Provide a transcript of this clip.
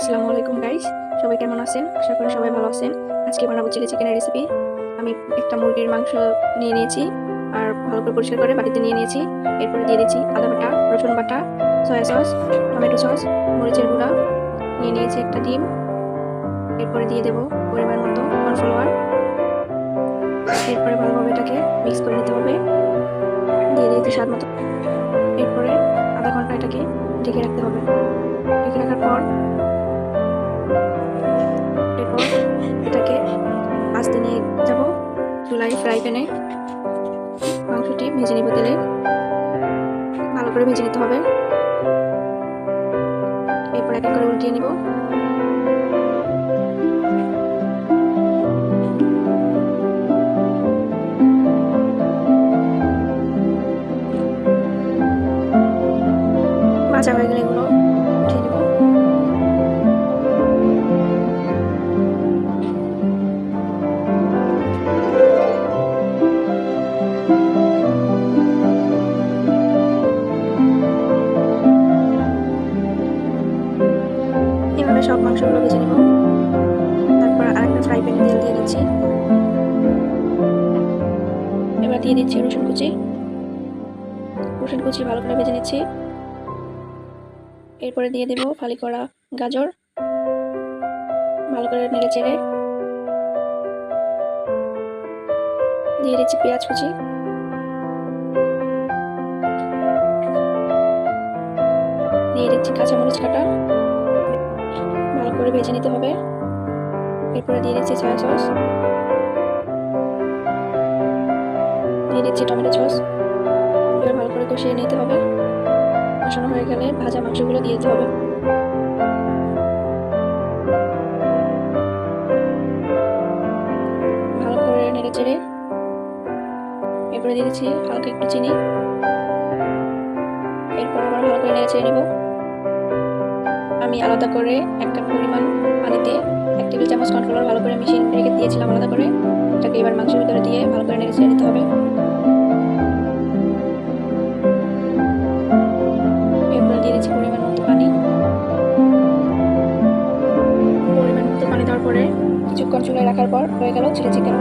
আসসালামু আলাইকুম গাইস, সবাই কেমন আছেন? আশা করি সবাই ভালো আছেন। আজকে বানাবো চিলি চিকেনের রেসিপি। আমি একটা মুরগির মাংস নিয়ে নিয়েছি আর ভালো করে পরিষ্কার করে বাটিতে নিয়ে নিয়েছি। এরপরে দিয়ে দিচ্ছি আদা বাটা, রসুন বাটা, সয়া সস, টমেটো সস, মরিচের গুঁড়া, নিয়ে নিয়েছি একটা ডিম। এরপরে দিয়ে দেবো পরিমাণ মতো কর্নফ্লাওয়ার। এরপরে ভালোভাবে এটাকে মিক্স করে নিতে হবে। দিয়ে দিয়েছি স্বাদ মতো। এরপরে আধা ঘন্টা এটাকে ঢেকে রাখতে হবে। ঢেকে রাখার পর এটাকে আস্তে নিয়ে যাব চুলায় ফ্রাই প্যানে। মাংসটি ভেজে নিব তেলে, ভালো করে ভেজে নিতে হবে। এরপর এক এক করে উল্টিয়ে নিব। ভাজা হয়ে গেলে এগুলো উঠিয়ে নেব। এভাবে সব মাংসগুলো ভেজে নেব। তারপর আরেকটা ফ্রাই প্যানে তেল দিয়ে দিচ্ছি। এবার দিয়ে দিচ্ছি রসুন কুচি। রসুন কুচি ভালো করে ভেজে নিচ্ছি। এরপরে দিয়ে দেব ফালি করা গাজর, ভালো করে নেড়ে চেড়ে দিয়ে দিচ্ছি পেঁয়াজ কুচি। দিয়ে দিচ্ছি কাঁচামরিচ কাটা, ভালো করে ভেজে নিতে হবে। এরপরে দিয়ে দিচ্ছি সয়া সস, দিয়ে দিচ্ছি টমেটো সস। এবার ভালো করে কষিয়ে নিতে হবে। কষানো হয়ে গেলে ভাজা মাংসগুলো দিয়ে দিতে হবে। ভালো করে নেড়ে চেড়ে এরপরে দিয়ে দিচ্ছি হালকা একটু চিনি। এরপর আবার ভালো করে নেড়ে চেড়ে নেব। আমি আলাদা করে এক কাপ পরিমাণ পানিতে 1 টেবিল চামচ কর্নফ্লাওয়ার ভালো করে মিশিয়ে রেখে দিয়েছিলাম আলাদা করে। এটাকে এবার মাংসের ভিতরে দিয়ে ভালো করে নেড়ে চেড়ে নিতে হবে। এরপরে দিয়ে দিচ্ছি পরিমাণ মতো পানি। পরিমাণ মতো পানি দেওয়ার পরে কিছুক্ষণ চুলায় রাখার পর হয়ে গেল চিলি চিকেন।